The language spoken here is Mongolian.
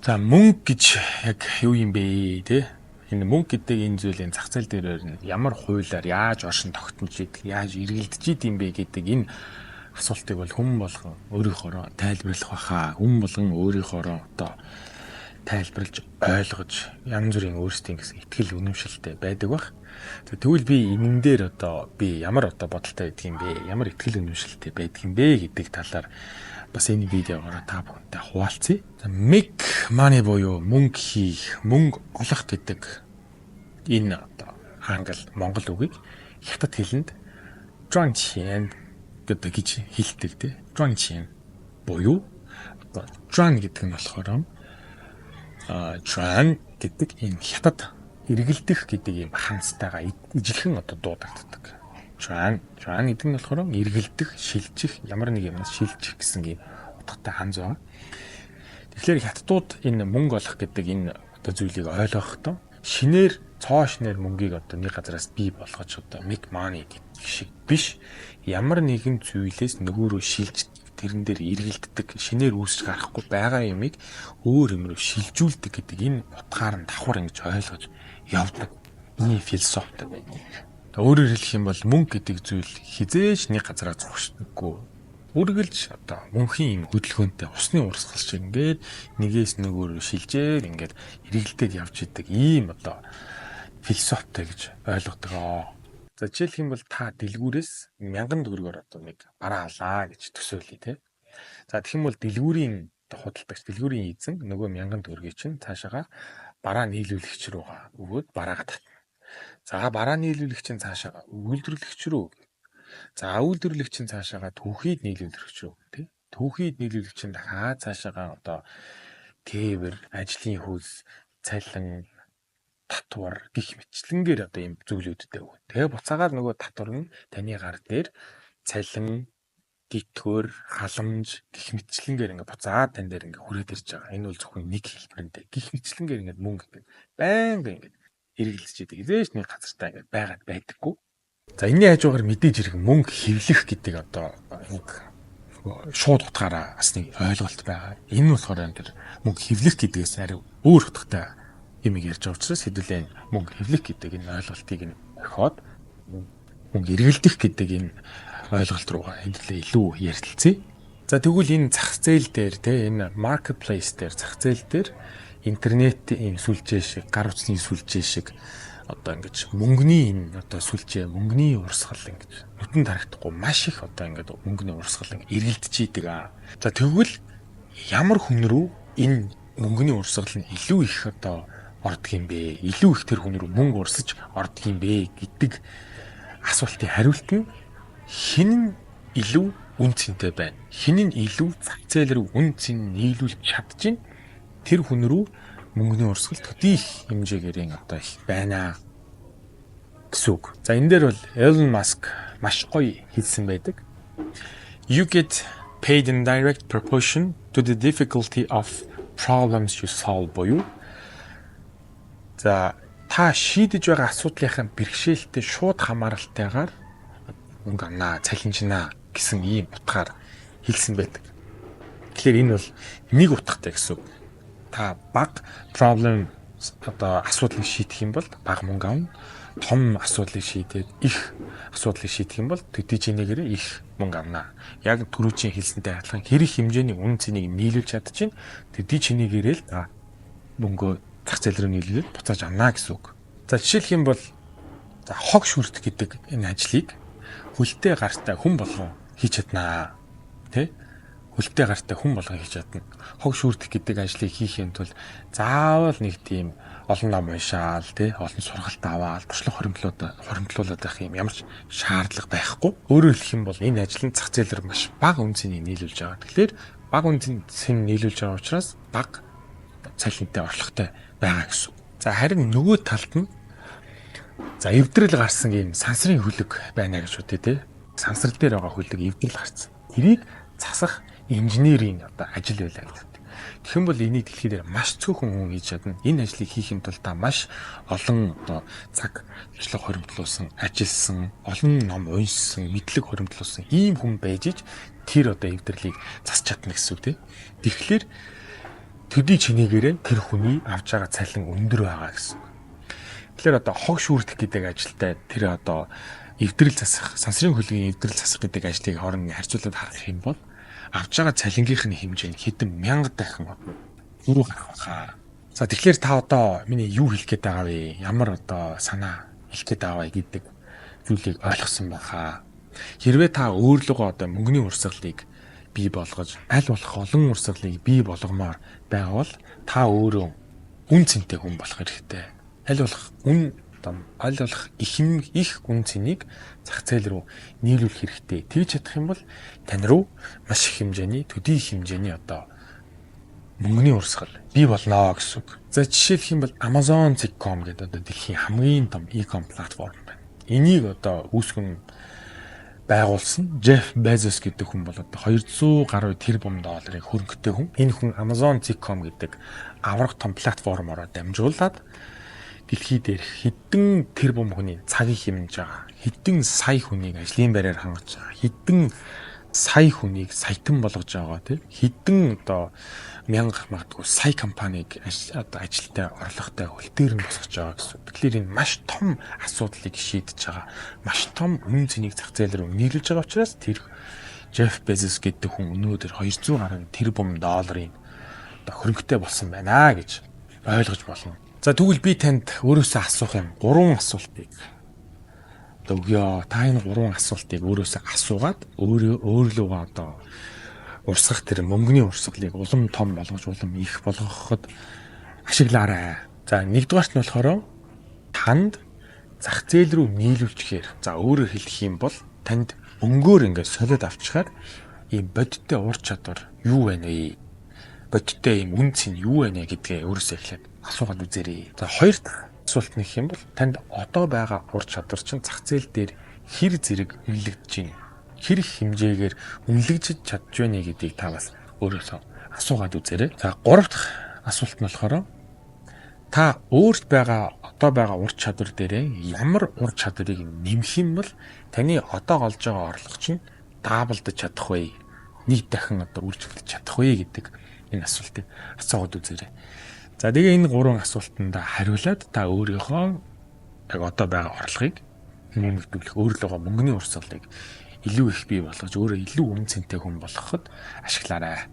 За мөнгө гэж яг юу юм бэ те? Энэ мөнгө гэдэг энэ зүйлийн зах зээл дээр ямар хуулиар яаж оршин тогтнож идэг, яаж эргэлдэж идэм бэ гэдэг энэ асуултыг бол хүн болгон өөрийнхоороо тайлбарлах баха. Хүн болгон өөрийнхоороо одоо тайлбарлаж ойлгож янз бүрийн өөрсдийн гэсэн ихтгэл үнэмшилтэй байдаг бах. Тэгвэл би энэ дээр одоо би ямар одоо бодолтой байдаг юм бэ? Ямар ихтгэл үнэмшилтэй байдаг юм бэ гэдэг талаар бас энэ видеогоор та бүхэнтэй хуваалцъя. Make money буюу мөнгө хийх, мөнгө олох гэдэг энэ одоо англ монгол үгийг хятад хэлэнд 赚钱 гэдэг гэж хэлдэг те. 赚钱 буюу одоо 赚 гэдэг нь болохоор 赚 гэдэг энэ хятад эргэлдэх гэдэг юм ханцтайгаа ижилхэн одоо дуудагддаг. 赚 гэдэг нь болохоор эргэлдэх, шилжих, ямар нэг юмнаас шилжих гэсэн юм утгатай ханз байна. Тэгэхээр хятадууд энэ мөнгө олох гэдэг энэ одоо зүйлийг ойлгохдоо шинээр цоо шинээр мөнгийг одоо нэг газараас бий болгож одоо make money гэдэг шиг биш, ямар нэгэн зүйлээс нөгөө рүү шилж тэрэн дээр эргэлддэг, шинээр үүсч гарахгүй байгаа юмыг өөр юм руу шилжүүлдэг гэдэг энэ утгаар нь давхар ингэж ойлгож явдаг. Энэ философитой байна. Өөрөөр хэлэх юм бол мөнгө гэдэг зүйл хизээж нэг газараа зогсдоггүй. Үргэлж одоо мөнхийн юм хөдөлгөөнтэй усны урсгал шиг ингээд нэгээс нөгөөр шилжээр ингээд эргэлдээд явж идэг ийм одоо философитой гэж ойлгодог. За жишээлх юм бол та дэлгүүрээс 1000 төгрөгөөр одоо нэг бараа алаа гэж төсөөлье те. За тэгэх юм бол дэлгүүрийн худалдагч, дэлгүүрийн эзэн нөгөө 1000 төгрөгийг чинь цаашаага бараа нийлүүлэгч рүүгээ өгөөд бараагаа татна. За бараа нийлүүлэгч чинь цаашаага үйлдвэрлэгч рүү. За үйлдвэрлэгч чинь цаашаага түүхийд нийлүүлэгч рүү тий. Түүхийд нийлүүлэгч чинь дахиад цаашаага одоо тээвэр, ажлын хөлс, цалин, татвар гих мэтчлэнгээр одоо ийм зүйлүүдтэй өгнө. Тэгээ буцаагаар нөгөө татвар нь таны гар дээр цалин, гитгөр, халамж гих мэтчлэнгээр ингээ буцаад тань дээр ингээ хүрээд ирж байгаа. Энэ бол зөвхөн нэг хэлбэрнтэй. Гих мэтчлэнгээр ингээ мөнгө ингээ байнга ингээ эргэлдэж идэг. Эзэж нэг газартаа ингээ байгаад байдаггүй. За энэний хажуугаар мэдээж хэрэг мөнгө хэвлэх гэдэг одоо нэг шууд утгаараа бас нэг ойлголт байгаа. Энэ нь болохоор энэ мөнгө хэвлэх гэдгээс арай өөр утгатай юм ярьж байгаа учраас хэдүүлээ мөнгө хэвлэх гэдэг энэ ойлголтыг нь орхиод мөнгө эргэлдэх гэдэг энэ ойлголт руугаа хэдүүлээ илүү ярилцъя. За тэгвэл энэ зах зээл дээр те энэ marketplace дээр зах зээл дээр интернетийн сүлжээ шиг, гар утасны сүлжээ шиг одоо ингэж мөнгөний энэ одоо сүлжээ, мөнгөний урсгал ингэж нүдэнд харагдахгүй маш их одоо ингэж мөнгөний урсгал ингэ эргэлдэж идэг аа. За тэгвэл ямар хүн рүү энэ мөнгөний урсгал нь илүү их одоо ордог юм бэ? Илүү их тэр хүн рүү мөнгө урсаж ордог юм бэ гэдэг асуултын хариулт нь хэн нь илүү үн цэнтэй байна? Хэн нь илүү зах зээл рүү үн цэн нийлүүлж чадчих тэр хүн рүү мөнгөний урсгал төдий их хэмжээгээр одоо их байна гэсэн үг. За энэ дээр бол Elon Musk маш гоё хэлсэн байдаг. You get paid in direct proportion to the difficulty of problems you solve буюу. За та шийдэж байгаа асуудлынхаа бэрхшээлтэй шууд хамааралтайгаар мөнгө авнаа, цалинжнаа гэсэн ийм утгаар хэлсэн байдаг. Тэгэхээр энэ бол нэг утгатай гэсэн үг. Та бага проблем одоо асуудлыг шийдэх юм бол бага мөнгө авна. Том асуудлыг шийдээд их асуудлыг шийдэх юм бол төдий чинээгээр их мөнгө авна. Яг түрүүчийн хэлсэнтэй адилхан хэрэг хэмжээний үнэ цэнийг нийлүүлж чадчих чинь төдий чинээгээр л мөнгөө зах зээл рүү нийлүүлээд буцааж авна гэсэн үг. За жишээлх юм бол хог шүрдэх гэдэг энэ ажлыг хөлтэй гартай хүн болгон хийж чаднаа. Тэ? Хөлтэй гартай хүн болгон хийж чадна. Хог шүрдэх гэдэг ажлыг хийхин тулд заавал нэг тийм олон ном уншаал, тий, олон сургалт аваад, туршлага хоримтлуулаад байх юм ямар ч шаардлага байхгүй. Өөрөөр хэлэх юм бол энэ ажил нь зах зээлээр маш бага үн цэнийг нийлүүлж байгаа. Тэгэхээр бага үн цэн нийлүүлж байгаа учраас бага цалинтай орлоготой байгаа гэсэн. За харин нөгөө талд нь за эвдрэл гарсан юм сансрын хөлөг байна гэж үтэй, тий. Сансар дээр байгаа хөлөг эвдрэл гарсан. Тэрийг засах инженерийн одоо ажил байлаа гэдэг. Тэгэх юм бол энийг дэлхий дээр маш цөөхөн хүн хийж чадна. Энэ ажлыг хийхин тулд та маш олон одоо цаг туршлага хоримтлуулсан, ажилласан, олон ном уншсан, мэдлэг хоримтлуулсан ийм хүн байж ич тэр одоо эвдэрлийг засч чадна гэсэн үг тийм. Тэгэхээр төдий чинээгээрээ тэр хүний авж байгаа цалин өндөр байгаа гэсэн. Тэгэхээр одоо хог шүүрдэх гэдэг ажилтай тэр одоо эвдрэл засах, сансрын хөлгийн эвдрэл засах гэдэг ажлыг хооронд харьцуулаад харах юм бол авж байгаа цалингийнхны хэмжээ нь хэдэн мянга дахин дөрөв гарах баха. За тэгэхээр та одоо миний юу хэлэх гээд байгаа вэ? Ямар одоо санаа хэлэх гээд байгаа вэ гэдэг зүйлийг ойлгосон баха. Хэрвээ та өөрлөгөө одоо мөнгөний урсгалыг бий болгож аль болох олон урсгалыг бий болгомоор байвал та өөрөө үн цэнтэй хүн болох хэрэгтэй. Аль болох их үн цэнийг зах зээл рүү нийлүүлэх хэрэгтэй. Тэгж чадах юм бол тань руу маш их хэмжээний төдий хэмжээний одоо мөнгөний урсгал бий болно гэсэн үг. За жишээлх юм бол Amazon.com гэдэг одоо дэлхийн хамгийн том e-com платформ байна. Энийг одоо үүсгэн байгуулсан Jeff Bezos гэдэг хүн бол одоо 200 гаруй тэрбум долларын хөрөнгөтэй хүн. Энэ хүн Amazon.com гэдэг аврах том платформороо дамжуулаад дэлхий дээр хэдэн тэрбум хүний цагийг хэмнэж байгаа, хэдэн сая хүнийг ажлын байраар хангаж байгаа, хэдэн сая хүнийг саятан болгож байгаа тийм хэдэн одоо мянга магадгүй сая компаниг одоо ажилтаа орлоготой хөлтөөр нь босгож байгаа гэсэн. Тэгэхээр энэ маш том асуудлыг шийдэж байгаа, маш том үнэ цэнийг зах зээл рүү нийлүүлж байгаа учраас тэр Jeff Bezos гэдэг хүн өнөөдөр 200 гаруй тэрбум долларын одоо хөрөнгөтэй болсон байна гэж ойлгож болно. За тэгвэл би танд өөрөөсөө асуух юм 3 асуултыг одоо өгье. Та энэ 3 асуултыг өөрөөсөө асуугаад өөрлөгөө одоо урсгах тэр мөнгөний урсгалыг улам том болгож улам их болгоход ашиглаарай. За нэгдүгээрт нь болохоор танд зах зээл рүү нийлүүлчихээр. За өөрөөр хэлэх юм бол танд мөнгөөр ингээд солиод авчихаар ийм бодиттой ур чадвар юу байна вэ? Бодиттой ийм үн цэн юу байна гэдгээ өөрөөсөө эхлээд асуугаад үзээрэй. За хоёр дахь асуулт нэг юм бол танд одоо байгаа ур чадвар чинь зах зээл дээр хэр зэрэг үнэлэгдэж байна? Хэр их хэмжээгээр үнэлэгдэж чадж байна гэдгийг та бас өөрөөсөө асуугаад үзээрэй. За гурав дахь асуулт нь болохоор та өөрт байгаа одоо байгаа ур чадвар дээрээ ямар ур чадварыг нэмэх юм бол таны одоо олж байгаа орлого чинь даблдаж чадах вэ? Нийт дахин одоо үржигдэж чадах вэ гэдэг энэ асуултыг асуугаад үзээрэй. За тэгээ энэ 3 асуултанд хариулаад та өөрийнхөө яг одоо байгаа орлогыг нэмэгдүүлэх, өөрлөгөө мөнгөний урсгалыг илүү их бий болгож өөрөө илүү үнэ цэнтэй хүн болгоход ашиглаарай.